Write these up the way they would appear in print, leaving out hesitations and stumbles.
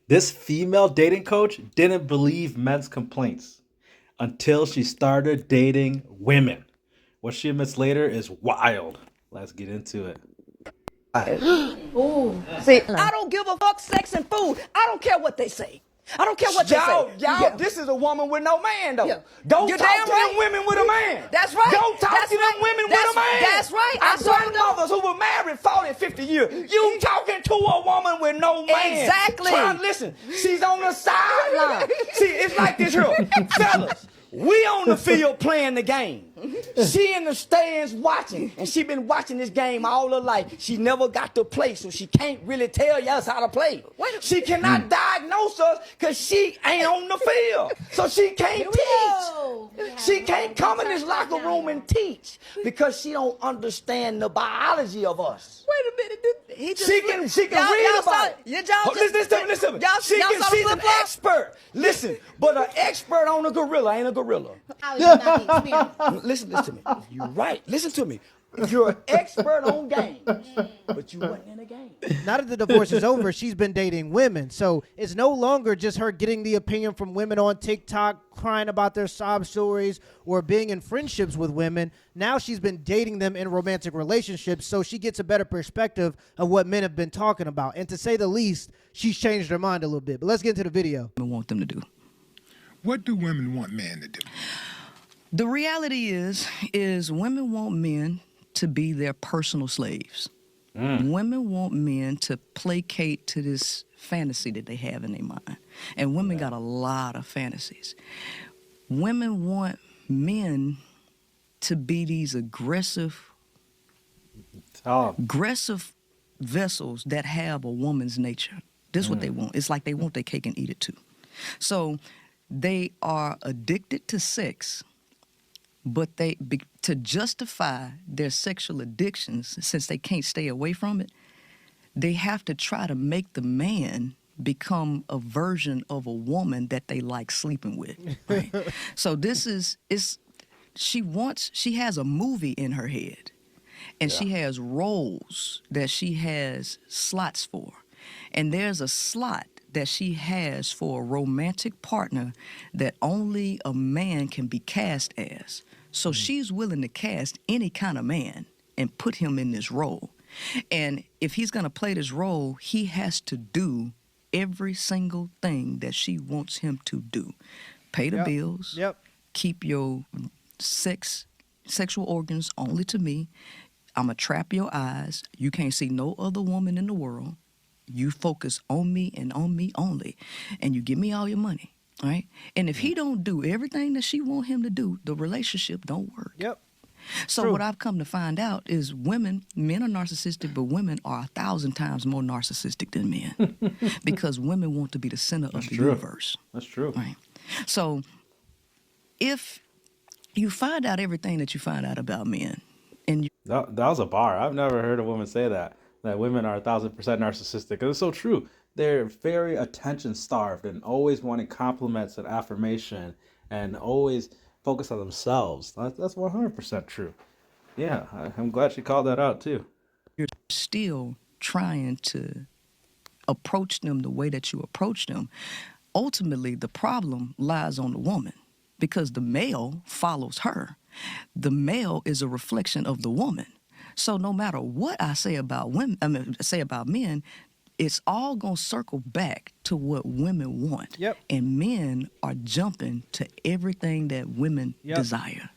This female dating coach didn't believe men's complaints until she started dating women. What she admits later is wild. Let's get into it. Ooh. See, I don't give a fuck sex and food. I don't care what they say. I don't care what they say. Y'all, Yeah. this is a woman with no man, though. Yeah. Go You're talk damn to right. them women with a man. That's right. Go talk That's to right. them women That's- with a man. that's right. I I saw them. grandmothers who were married 40, 50 years. You talking to a woman with no man. Exactly. Trying to listen. She's on the sideline. See, it's like this here. Fellas, we on the field playing the game. She in the stands watching, and she been watching this game all her life. She never got to play, so she can't really tell us how to play. She cannot diagnose us because she ain't on the field, so she can't teach. She can't come in this locker room and teach because she don't understand the biology of us. Wait a minute. He just She can read about it. Y'all Oh, listen to me, listen to me. She's an expert. Listen, but an expert on a gorilla ain't a gorilla. how is it not the experience? Listen to me. You're right. Listen to me. You're an expert on games, but you wasn't in a game. Now that the divorce is over, she's been dating women. So it's no longer just her getting the opinion from women on TikTok, crying about their sob stories, or being in friendships with women. Now she's been dating them in romantic relationships, so she gets a better perspective of what men have been talking about. And to say the least, she's changed her mind a little bit. But let's get into the video. I want them to do. What do women want men to do? The reality is women want men to be their personal slaves. Women want men to placate to this fantasy that they have in their mind. And women got a lot of fantasies. Women want men to be these aggressive vessels that have a woman's nature. This is what they want. It's like they want their cake and eat it too. So they are addicted to sex, but to justify their sexual addictions, since they can't stay away from it, they have to try to make the man become a version of a woman that they like sleeping with. Right? So she has a movie in her head, and she has roles that she has slots for. And there's a slot that she has for a romantic partner that only a man can be cast as. So she's willing to cast any kind of man and put him in this role. And if he's going to play this role, he has to do every single thing that she wants him to do. Pay the bills. Keep your sexual organs only to me. I'm going to trap your eyes. You can't see no other woman in the world. You focus on me and on me only. And you give me all your money. All right? And if he don't do everything that she want him to do, the relationship don't work. So what I've come to find out is men are narcissistic, but women are 1,000 times more narcissistic than men. Because women want to be the center of the universe. That's true. Right? So if you find out everything that you find out about men, and that was a bar. I've never heard a woman say that women are 1,000% narcissistic. It's so true. They're very attention starved and always wanting compliments and affirmation and always focus on themselves. That's 100% true. Yeah, I'm glad she called that out too. you're still trying to approach them the way that you approach them, ultimately the problem lies on the woman, because the male follows her. The male is a reflection of the woman. So no matter what I say about men, it's all gonna circle back to what women want. And men are jumping to everything that women desire.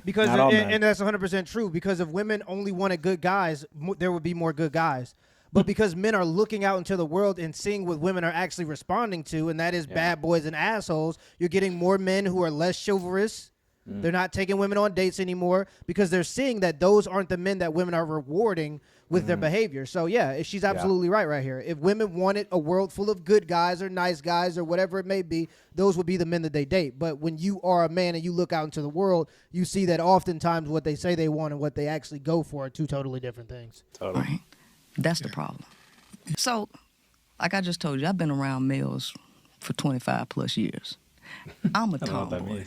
Because and that's 100% true. Because if women only wanted good guys, there would be more good guys. But because men are looking out into the world and seeing what women are actually responding to, and that is bad boys and assholes, you're getting more men who are less chivalrous. They're not taking women on dates anymore because they're seeing that those aren't the men that women are rewarding with their behavior. So, yeah, she's absolutely right here. If women wanted a world full of good guys or nice guys or whatever it may be, those would be the men that they date. But when you are a man and you look out into the world, you see that oftentimes what they say they want and what they actually go for are two totally different things. Right? That's the problem. So, like I just told you, I've been around males for 25 plus years. I'm a tomboy.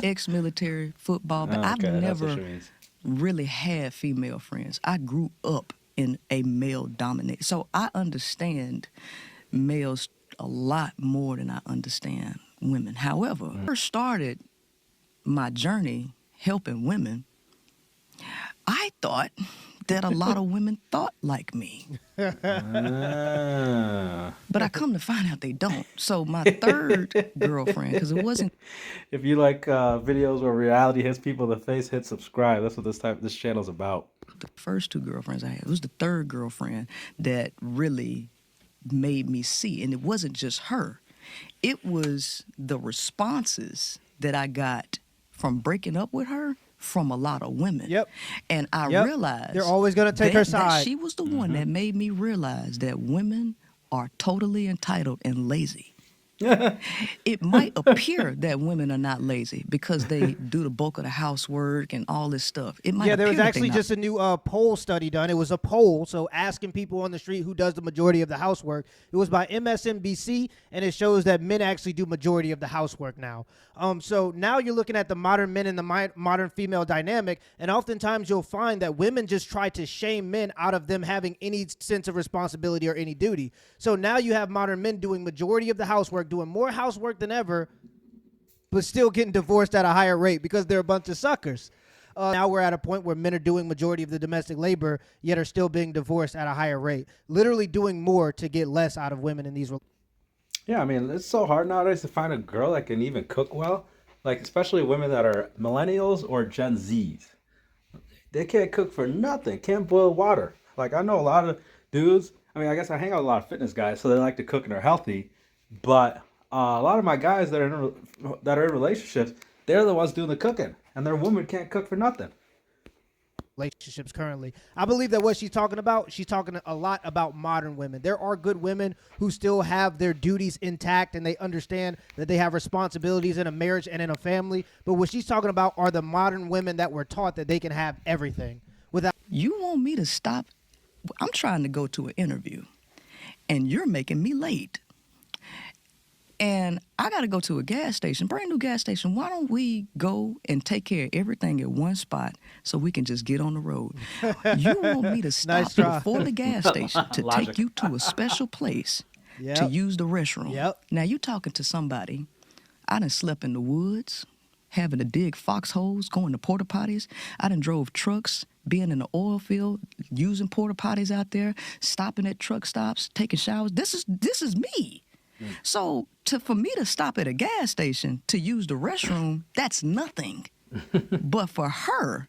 Ex-military, football, but I've never really had female friends. I grew up in a male-dominated. So I understand males a lot more than I understand women. However, when I first started my journey helping women, I thought that a lot of women thought like me. But I come to find out they don't. So my third girlfriend, because it wasn't If you like videos where reality hits people in the face, hit subscribe. That's what this channel's about. the first two girlfriends I had. It was the third girlfriend that really made me see. And it wasn't just her. It was the responses that I got from breaking up with her from a lot of women. Yep. And I Yep. realized They're always gonna take her that side. she was the one that made me realize that women are totally entitled and lazy. It might appear that women are not lazy because they do the bulk of the housework and all this stuff. It might Yeah, there was appear that actually they just a new poll study done. It was a poll, so asking people on the street who does the majority of the housework. It was by MSNBC, and it shows that men actually do majority of the housework now. So now you're looking at the modern men and the modern female dynamic, and oftentimes you'll find that women just try to shame men out of them having any sense of responsibility or any duty. So now you have modern men doing majority of the housework, doing more housework than ever, but still getting divorced at a higher rate because they're a bunch of suckers. Now we're at a point where men are doing majority of the domestic labor, yet are still being divorced at a higher rate. Literally doing more to get less out of women in these relationships. Yeah, I mean, it's so hard nowadays to find a girl that can even cook well. Like, especially women that are millennials or Gen Zs. They can't cook for nothing, can't boil water. Like, I know a lot of dudes, I mean, I guess I hang out with a lot of fitness guys, so they like to cook and are healthy. But a lot of my guys that are in relationships, they're the ones doing the cooking. And their woman can't cook for nothing. Relationships currently. I believe that what she's talking a lot about modern women. There are good women who still have their duties intact and they understand that they have responsibilities in a marriage and in a family. But what she's talking about are the modern women that were taught that they can have everything without. You want me to stop? I'm trying to go to an interview, and you're making me late. And I got to go to a gas station, brand new gas station. Why don't we go and take care of everything at one spot so we can just get on the road? You want me to stop Nice try. before the gas station to Logic. take you to a special place to Yep. use the restroom. Yep. Now, you talking to somebody. I done slept in the woods, having to dig foxholes, going to porta potties. I done drove trucks, being in the oil field, using porta potties out there, stopping at truck stops, taking showers. This is me. So for me to stop at a gas station to use the restroom, that's nothing. But for her,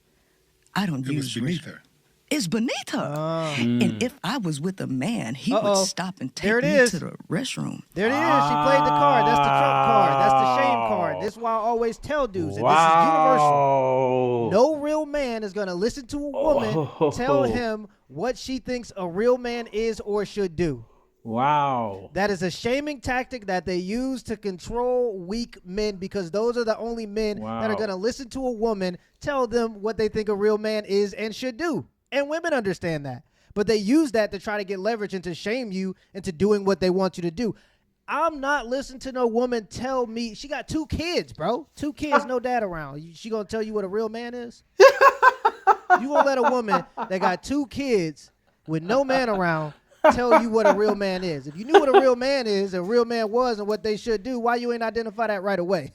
I don't It use was beneath her. It's beneath her. And if I was with a man, he would Uh-oh. stop and There take it me is. to the restroom. There it is. She played the card. That's the Trump card. That's the shame card. This is why I always tell dudes, and this is universal. No real man is going to listen to a woman tell him what she thinks a real man is or should do. Wow. That is a shaming tactic that they use to control weak men because those are the only men that are Wow. going to listen to a woman tell them what they think a real man is and should do. And women understand that. But they use that to try to get leverage and to shame you into doing what they want you to do. I'm not listening to no woman tell me. She got 2 kids, bro. 2 kids, no dad around. She going to tell you what a real man is? You going to let a woman that got 2 kids with no man around tell you what a real man is? If you knew what a real man is, a real man was, and what they should do, why you ain't identify that right away?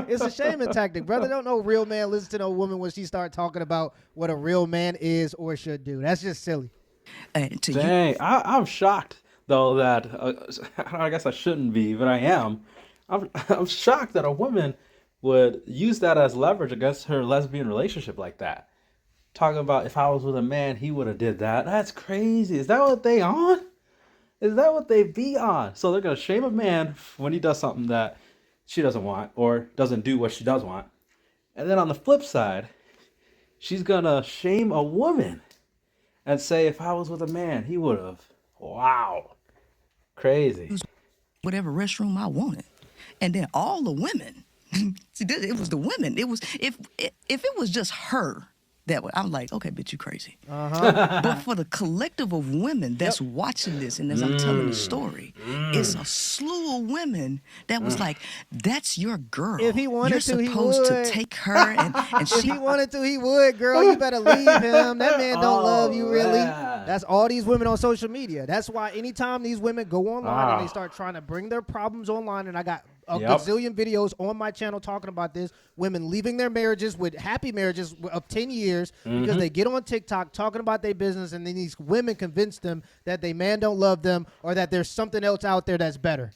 It's a shaming tactic, brother. Don't no real man listen to no woman when she start talking about what a real man is or should do. That's just silly. And to you, Dang, I'm shocked though that I guess I shouldn't be, but I am. I'm shocked that a woman would use that as leverage against her lesbian relationship like that. Talking about if I was with a man, he would have did that. That's crazy. Is that what they on? Is that what they be on? So they're gonna shame a man when he does something that she doesn't want or doesn't do what she does want. And then on the flip side, she's gonna shame a woman and say if I was with a man, he would have. Wow. Crazy. whatever restroom I wanted. And then all the women, see, it was the women. It was if it was just her that way. I'm like, okay, bitch, you crazy. But for the collective of women that's watching this, and as I'm telling the story, it's a slew of women that was like, that's your girl. If he wanted You're to, he supposed to would. take her, and If she. he wanted to, he would, girl. You better leave him. That man don't love you, really. man. That's all these women on social media. That's why anytime these women go online and they start trying to bring their problems online, and I got a gazillion videos on my channel talking about this, women leaving their marriages with happy marriages of 10 years because they get on TikTok talking about their business, and then these women convince them that they man don't love them or that there's something else out there that's better.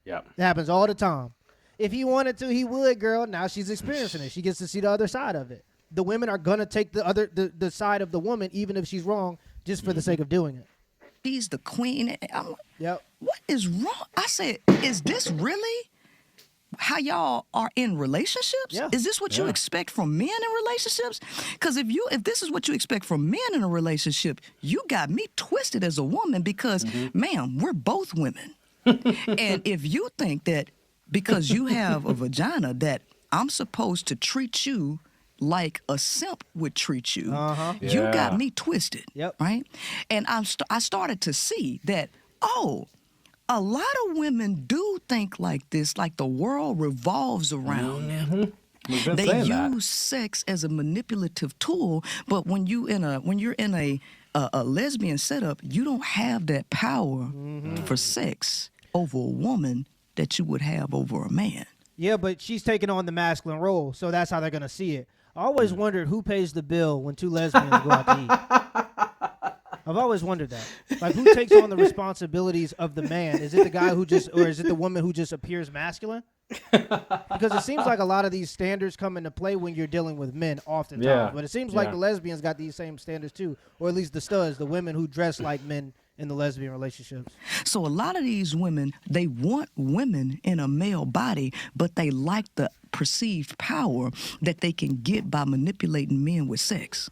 Yep. It happens all the time. If he wanted to, he would, girl. Now she's experiencing it. She gets to see the other side of it. The women are gonna take the side of the woman, even if she's wrong, just for the sake of doing it. She's the queen. I'm like, Yep. what is wrong? I said, is this really how y'all are in relationships? Yeah. Is this what you expect from men in relationships? Because if this is what you expect from men in a relationship, you got me twisted as a woman because, ma'am, we're both women. And if you think that because you have a vagina that I'm supposed to treat you like a simp would treat you, you got me twisted, right? And I started to see that, a lot of women do think like this, like the world revolves around them. They use sex as a manipulative tool, but when you're in a lesbian setup, you don't have that power for sex over a woman that you would have over a man. Yeah, but she's taking on the masculine role, so that's how they're gonna see it. I always wondered who pays the bill when two lesbians go out to eat. I've always wondered that. Like, who takes on the responsibilities of the man? Is it the guy or is it the woman who just appears masculine? Because it seems like a lot of these standards come into play when you're dealing with men oftentimes. Yeah. But it seems like the lesbians got these same standards too, or at least the studs, the women who dress like men in the lesbian relationships. So a lot of these women, they want women in a male body, but they like the perceived power that they can get by manipulating men with sex.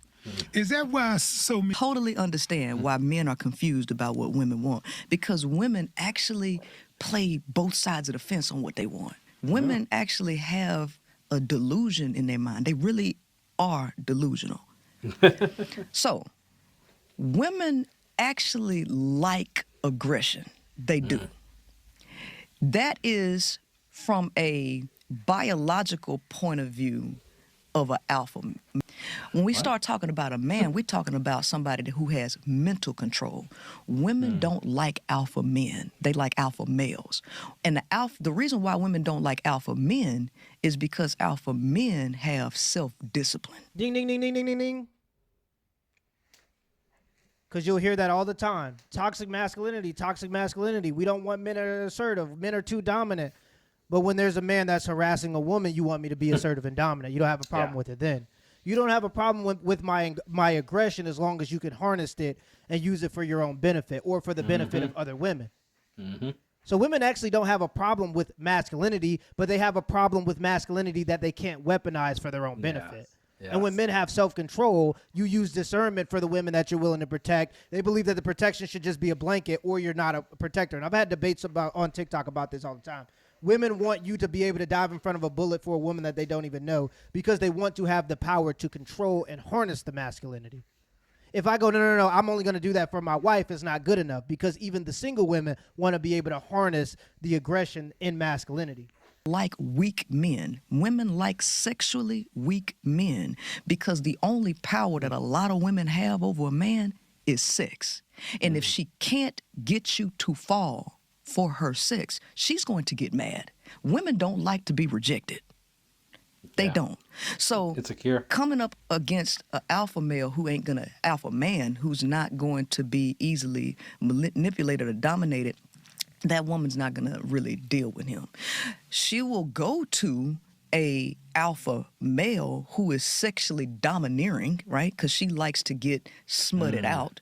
Is that why so many? Totally understand why men are confused about what women want, because women actually play both sides of the fence on what they want. Women actually have a delusion in their mind. They really are delusional. So women actually like aggression. They do. That is from a biological point of view of an alpha. When we start talking about a man, we're talking about somebody who has mental control. Women don't like alpha men. They like alpha males. And the reason why women don't like alpha men is because alpha men have self-discipline. Ding, ding, ding, ding, ding, ding, ding. Because you'll hear that all the time. Toxic masculinity, toxic masculinity. We don't want men that are assertive. Men are too dominant. But when there's a man that's harassing a woman, you want me to be assertive and dominant. You don't have a problem with it then. You don't have a problem with my aggression as long as you can harness it and use it for your own benefit or for the benefit of other women. So women actually don't have a problem with masculinity, but they have a problem with masculinity that they can't weaponize for their own benefit. Yes. And when men have self-control, you use discernment for the women that you're willing to protect. They believe that the protection should just be a blanket or you're not a protector. And I've had debates on TikTok about this all the time. Women want you to be able to dive in front of a bullet for a woman that they don't even know because they want to have the power to control and harness the masculinity. If I go, no, I'm only going to do that for my wife, it's not good enough because even the single women want to be able to harness the aggression in masculinity. Like weak men. Women like sexually weak men because the only power that a lot of women have over a man is sex. And if she can't get you to fall for her sex, she's going to get mad. Women don't like to be rejected. They don't. So it's a cure. Coming up against an alpha male alpha man who's not going to be easily manipulated or dominated, that woman's not going to really deal with him. She will go to a alpha male who is sexually domineering, right? Because she likes to get smutted out.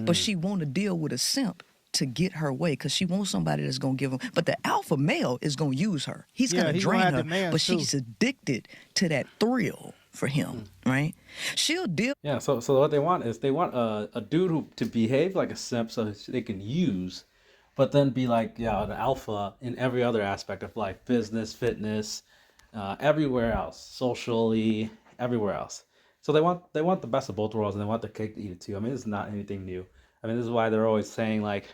But she want to deal with a simp to get her way because she wants somebody that's going to give him. But the alpha male is going to use her. He's going to drain her. But she's addicted to that thrill for him, right? She'll deal. Yeah, so what they want is they want a dude to behave like a simp so they can use, but then be like, the alpha in every other aspect of life, business, fitness, everywhere else, socially, everywhere else. So they want the best of both worlds, and they want their cake to eat it too. I mean, it's not anything new. I mean, this is why they're always saying like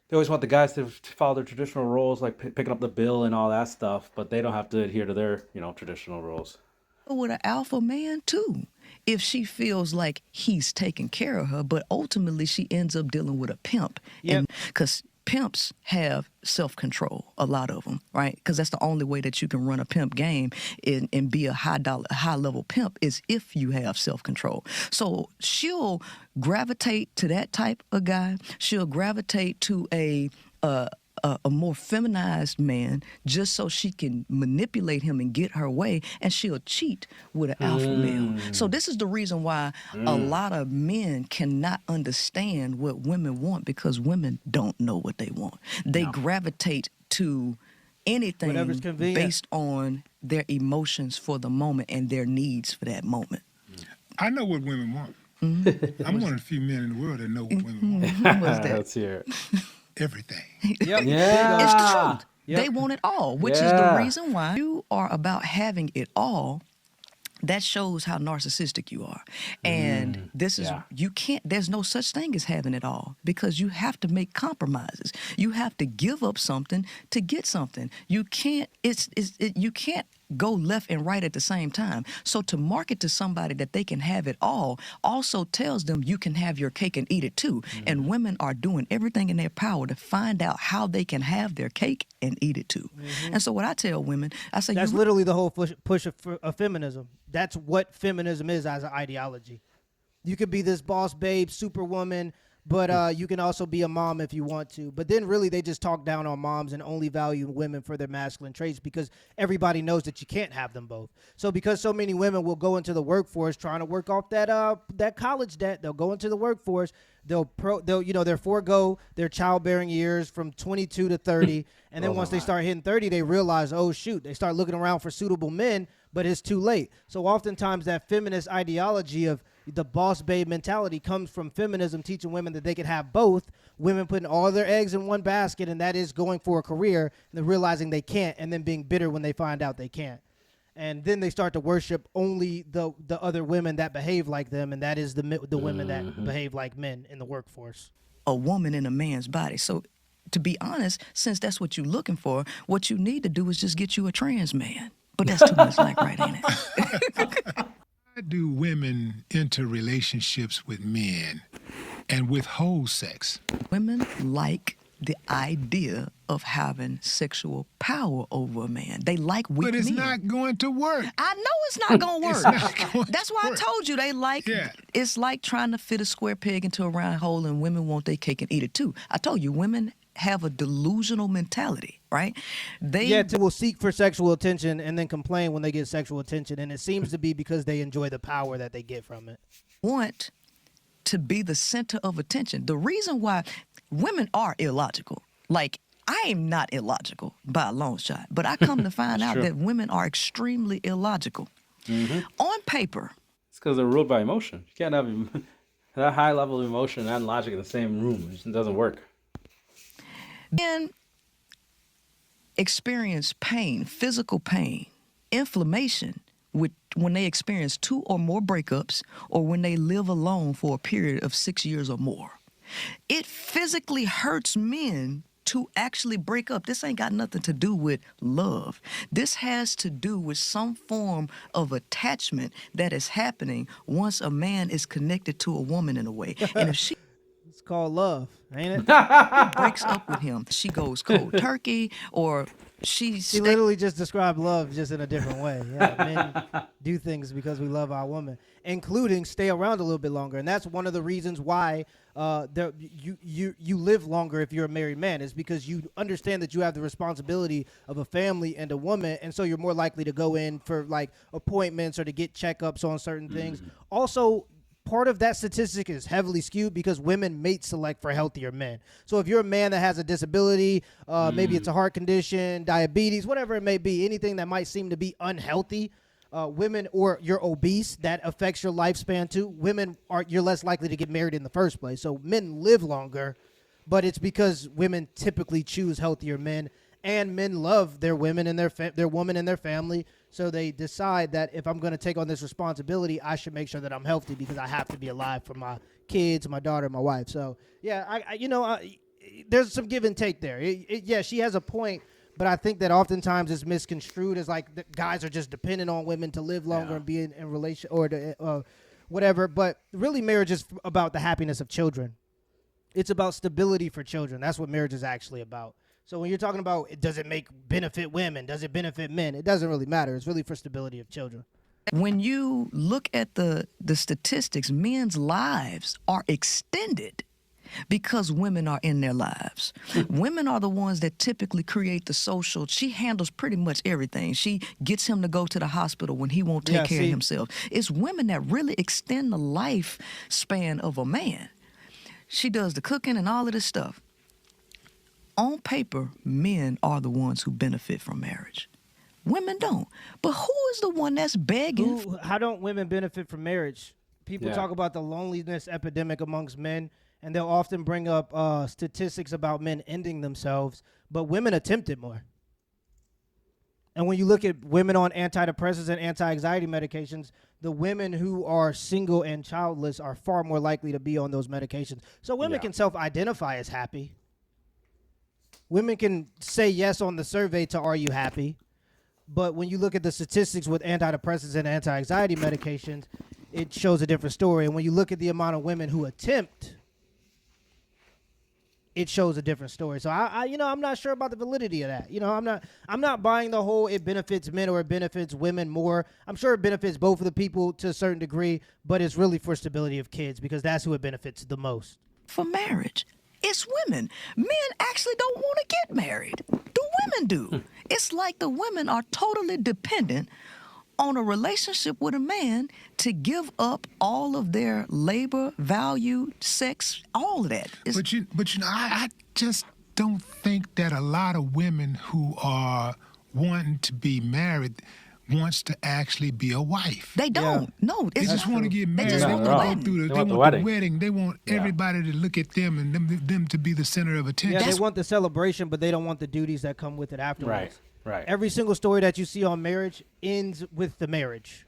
they always want the guys to follow their traditional roles, like picking up the bill and all that stuff, but they don't have to adhere to their traditional roles. With an alpha man too, if she feels like he's taking care of her, but ultimately she ends up dealing with a pimp. Yep. And because pimps have self-control, a lot of them, right? Because that's the only way that you can run a pimp game and be a high level pimp is if you have self-control. So she'll gravitate to that type of guy. She'll gravitate to a more feminized man just so she can manipulate him and get her way, and she'll cheat with an alpha male. So this is the reason why a lot of men cannot understand what women want, because women don't know what they want. They gravitate to anything Whatever's convenient. based on their emotions for the moment and their needs for that moment. I know what women want. I'm one of the few men in the world that know what women want. What's that? Let's hear it. Everything. Yep. Yeah. It's the truth. Yep. They want it all, which is the Yeah. reason why you are about having it all. That shows how narcissistic you are. And this is, you can't, there's no such thing as having it all, because you have to make compromises. You have to give up something to get something. You can't, you can't go left and right at the same time. So to market to somebody that they can have it all also tells them you can have your cake and eat it too. And women are doing everything in their power to find out how they can have their cake and eat it too. And so what I tell women, I say, That's literally the whole push of feminism. That's what feminism is as an ideology. You could be this boss babe, superwoman, but you can also be a mom if you want to. But then really they just talk down on moms and only value women for their masculine traits, because everybody knows that you can't have them both. So because so many women will go into the workforce trying to work off that college debt, they'll go into the workforce, they'll forego their childbearing years from 22 to 30, and then once they start hitting 30, they realize, oh shoot, they start looking around for suitable men, but it's too late. So oftentimes that feminist ideology of the boss babe mentality comes from feminism teaching women that they can have both, women putting all their eggs in one basket, and that is going for a career, and then realizing they can't, and then being bitter when they find out they can't. And then they start to worship only the other women that behave like them, and that is the women that behave like men in the workforce. a woman in a man's body. So to be honest, since that's what you're looking for, what you need to do is just get you a trans man. But that's too much like right, ain't it? Why do women enter relationships with men and withhold sex? Women like the idea of having sexual power over a man. They like weak But it's men. not going to work. I know it's not gonna work. It's not going That's to why I work. told you they like. Yeah. It's like trying to fit a square peg into a round hole, and women want their cake and eat it too. I told you, women have a delusional mentality, right? They will seek for sexual attention and then complain when they get sexual attention, and it seems to be because they enjoy the power that they get from it. want to be the center of attention. The reason why women are illogical, like I am not illogical by a long shot, but I come to find out that women are extremely illogical. On paper, It's because they're ruled by emotion. You can't have that high level of emotion and logic in the same room. It just doesn't work. men experience pain, physical pain, inflammation when they experience 2 or more breakups or when they live alone for a period of 6 years or more. It physically hurts men to actually break up. This ain't got nothing to do with love. This has to do with some form of attachment that is happening once a man is connected to a woman in a way. And if she It's called love, ain't it? breaks up with him, she goes cold turkey, or She literally just described love just in a different way. Yeah, men do things because we love our woman, including stay around a little bit longer, and that's one of the reasons why you live longer if you're a married man, is because you understand that you have the responsibility of a family and a woman, and so you're more likely to go in for like appointments or to get checkups on certain things. Also, part of that statistic is heavily skewed because women mate select for healthier men. So if you're a man that has a disability, maybe it's a heart condition, diabetes, whatever it may be, anything that might seem to be unhealthy, women, or you're obese, that affects your lifespan too. You're less likely to get married in the first place. So men live longer, but it's because women typically choose healthier men, and men love their women and their woman and their family. So they decide that if I'm going to take on this responsibility, I should make sure that I'm healthy because I have to be alive for my kids, my daughter, my wife. So yeah, there's some give and take there. Yeah, she has a point, but I think that oftentimes it's misconstrued as like the guys are just dependent on women to live longer and be in relation or whatever. But really, marriage is about the happiness of children. It's about stability for children. That's what marriage is actually about. So when you're talking about does it benefit women, does it benefit men, it doesn't really matter. It's really for stability of children. When you look at the statistics, men's lives are extended because women are in their lives. Women are the ones that typically create the social. She handles pretty much everything. She gets him to go to the hospital when he won't take care of himself. It's women that really extend the lifespan of a man. She does the cooking and all of this stuff. On paper, men are the ones who benefit from marriage. Women don't. But who is the one that's begging? How don't women benefit from marriage? People talk about the loneliness epidemic amongst men, and they'll often bring up statistics about men ending themselves, but women attempt it more. And when you look at women on antidepressants and anti-anxiety medications, the women who are single and childless are far more likely to be on those medications. So women can self-identify as happy. Women can say yes on the survey to "Are you happy?" But when you look at the statistics with antidepressants and anti-anxiety medications, it shows a different story. And when you look at the amount of women who attempt, it shows a different story. So I'm not sure about the validity of that. I'm not buying the whole it benefits men or it benefits women more. I'm sure it benefits both of the people to a certain degree, but it's really for stability of kids because that's who it benefits the most. For marriage. It's women. Men actually don't want to get married. The women do. It's like the women are totally dependent on a relationship with a man to give up all of their labor, value, sex, all of that. I just don't think that a lot of women who are wanting to be married wants to actually be a wife. They don't. No, they just want to get married. They just want the wedding. They want the wedding. They want everybody to look at them and them to be the center of attention. Yeah, they want the celebration, but they don't want the duties that come with it afterwards. Right. Every single story that you see on marriage ends with the marriage.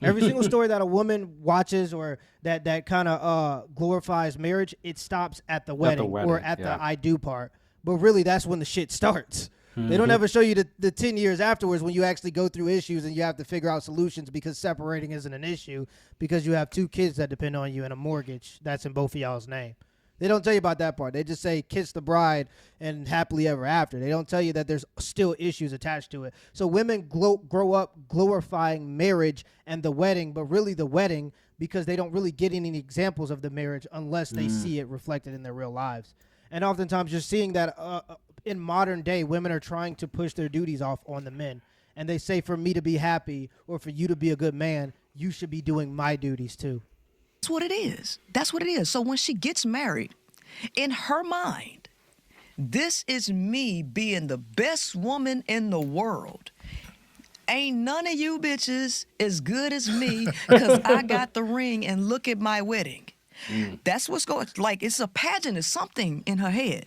Every single story that a woman watches or that kind of glorifies marriage, it stops at the wedding, or at the I do part. But really, that's when the shit starts. They don't ever show you the 10 years afterwards when you actually go through issues and you have to figure out solutions because separating isn't an issue because you have 2 kids that depend on you and a mortgage that's in both of y'all's name. They don't tell you about that part. They just say kiss the bride and happily ever after. They don't tell you that there's still issues attached to it. So women grow up glorifying marriage and the wedding, but really the wedding because they don't really get any examples of the marriage unless they see it reflected in their real lives. And oftentimes you're seeing that in modern day, women are trying to push their duties off on the men. And they say for me to be happy or for you to be a good man, you should be doing my duties too. That's what it is. That's what it is. So when she gets married, in her mind, this is me being the best woman in the world. Ain't none of you bitches as good as me because I got the ring and look at my wedding. That's what's going, like it's a pageant, it's something in her head.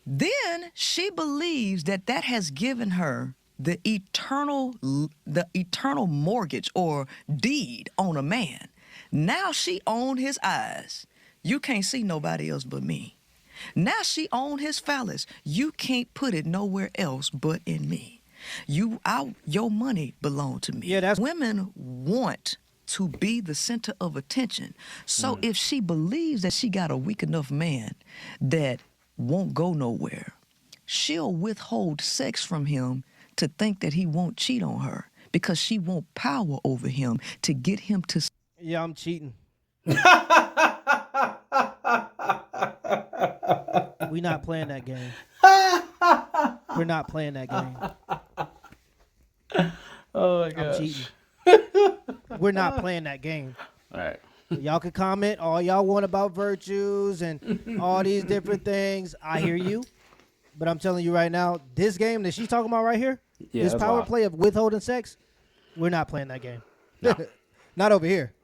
Then she believes that has given her the eternal mortgage or deed on a man. Now she own his eyes. You can't see nobody else but me. Now she own his phallus. You can't put it nowhere else but in me. Your money belong to me. Yeah, women want to be the center of attention. So if she believes that she got a weak enough man that won't go nowhere, she'll withhold sex from him to think that he won't cheat on her because she want power over him to get him to... Yeah, I'm cheating. We not playing that game. We're not playing that game. Oh my gosh. I'm cheating. We're not playing that game. All right. Y'all can comment all y'all want about virtues and all these different things. I hear you. But I'm telling you right now, this game that she's talking about right here, this power wild. play of withholding sex, we're not playing that game. No. Not over here.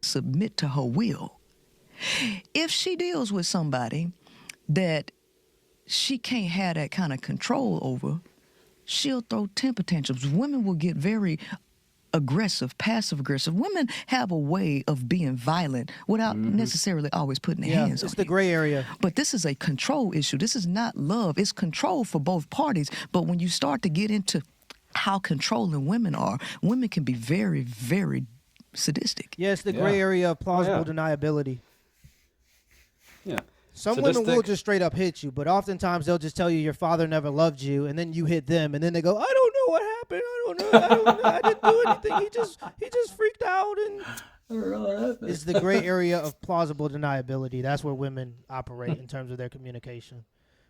submit to her will. If she deals with somebody that she can't have that kind of control over, she'll throw temper tantrums. Women will get very aggressive, passive aggressive. Women have a way of being violent without necessarily always putting their hands on it's the you. gray area. But this is a control issue. This is not love. It's control for both parties. But when you start to get into how controlling women are, women can be very, very sadistic. Yeah, it's the gray area of plausible deniability. Yeah. Some Sadistic. women will just straight up hit you, but oftentimes they'll just tell you your father never loved you, and then you hit them, and then they go, I don't know what happened. I don't know. I didn't do anything. He just freaked out, and I don't know what happened. it's the gray area of plausible deniability. That's where women operate in terms of their communication.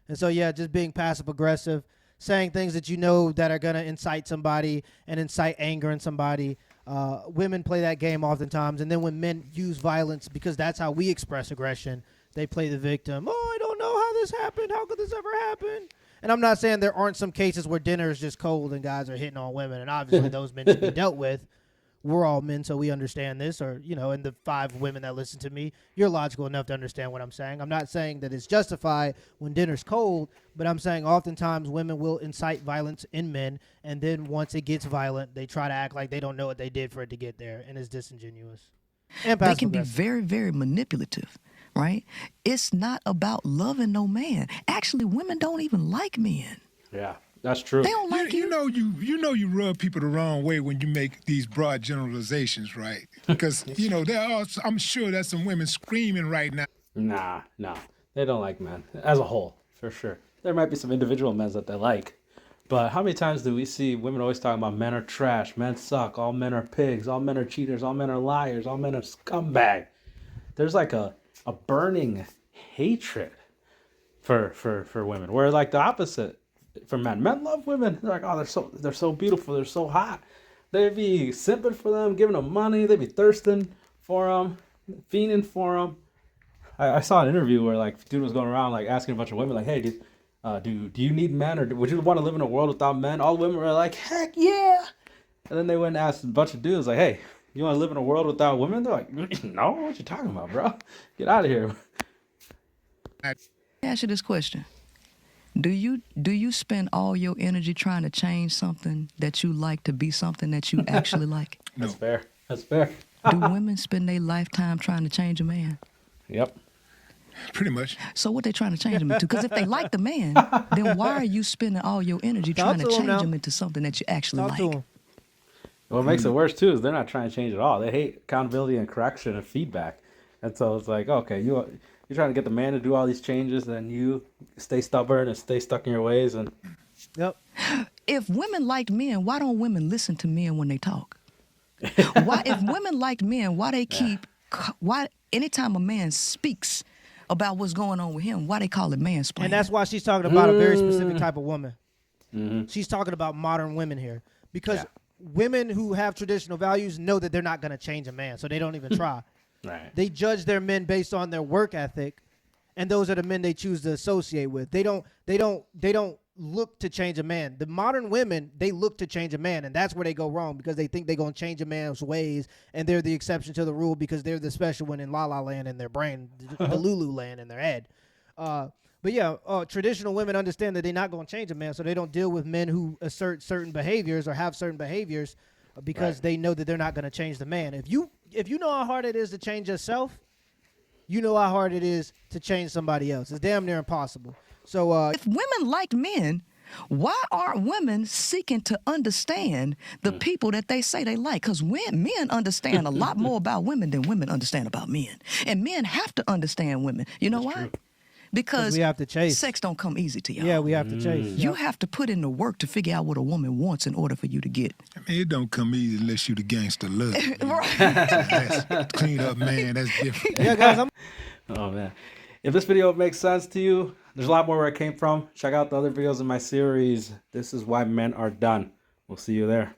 And so, yeah, just being passive aggressive, saying things that you know that are gonna incite somebody and incite anger in somebody. Women play that game oftentimes, and then when men use violence, because that's how we express aggression, they play the victim. Oh, I don't know how this happened. How could this ever happen? And I'm not saying there aren't some cases where dinner is just cold and guys are hitting on women, and obviously those men should be dealt with. We're all men, so we understand this. Or, and the 5 women that listen to me, you're logical enough to understand what I'm saying. I'm not saying that it's justified when dinner's cold, but I'm saying oftentimes women will incite violence in men, and then once it gets violent, they try to act like they don't know what they did for it to get there, and it's disingenuous. And They can be passive-aggressive. very, very manipulative, right? It's not about loving no man. Actually, women don't even like men. Yeah, that's true. They don't like You know you rub people the wrong way when you make these broad generalizations, right? Because I'm sure there's some women screaming right now. Nah, no. They don't like men as a whole, for sure. There might be some individual men that they like. But how many times do we see women always talking about men are trash, men suck, all men are pigs, all men are cheaters, all men are liars, all men are scumbag? There's like a burning hatred for women. Where like the opposite for men. Men love women. They're like, oh, they're so beautiful, they're so hot. They'd be simping for them, giving them money, they'd be thirsting for them, fiending for them. I saw an interview where like dude was going around like asking a bunch of women like, hey, do you need men, or would you want to live in a world without men? All the women were like, heck yeah. And then they went and asked a bunch of dudes like, hey, you want to live in a world without women? They're like, no, what you talking about, bro? Get out of here. Let me ask you this question. Do you spend all your energy trying to change something that you like to be something that you actually like? No. That's fair. Do women spend their lifetime trying to change a man? Yep. Pretty much. So what they trying to change him into? Because if they like the man, then why are you spending all your energy Talk trying to to 'em change now. him into something that you actually Talk to like? him. What makes it worse too is they're not trying to change at all. They hate accountability and correction and feedback. And so it's like, okay, you're trying to get the man to do all these changes, and you stay stubborn and stay stuck in your ways. And Yep. If women liked men, why don't women listen to men when they talk? Why, if women liked men, why anytime a man speaks about what's going on with him, why they call it mansplaining? And that's why she's talking about a very specific type of woman. She's talking about modern women here, because women who have traditional values know that they're not going to change a man, so they don't even try. right. They judge their men based on their work ethic, and those are the men they choose to associate with. They don't look to change a man. The modern women, they look to change a man, and that's where they go wrong, because they think they're going to change a man's ways, and they're the exception to the rule because they're the special one in La La Land in their brain, the Lulu Land in their head. But yeah, traditional women understand that they're not going to change a man, so they don't deal with men who assert certain behaviors or have certain behaviors because they know that they're not going to change the man. If you know how hard it is to change yourself, you know how hard it is to change somebody else. It's damn near impossible. So if women liked men, why aren't women seeking to understand the people that they say they like? Because men understand a lot more about women than women understand about men. And men have to understand women. You know why? true. Because we have to chase. sex don't come easy to y'all. yeah, we have to chase. You have to put in the work to figure out what a woman wants in order for you to get. I mean, it don't come easy unless you the gangster love. Right. That's clean up, man. That's different. Yeah, guys, I'm Oh man. If this video makes sense to you, there's a lot more where it came from. Check out the other videos in my series. This is why men are done. We'll see you there.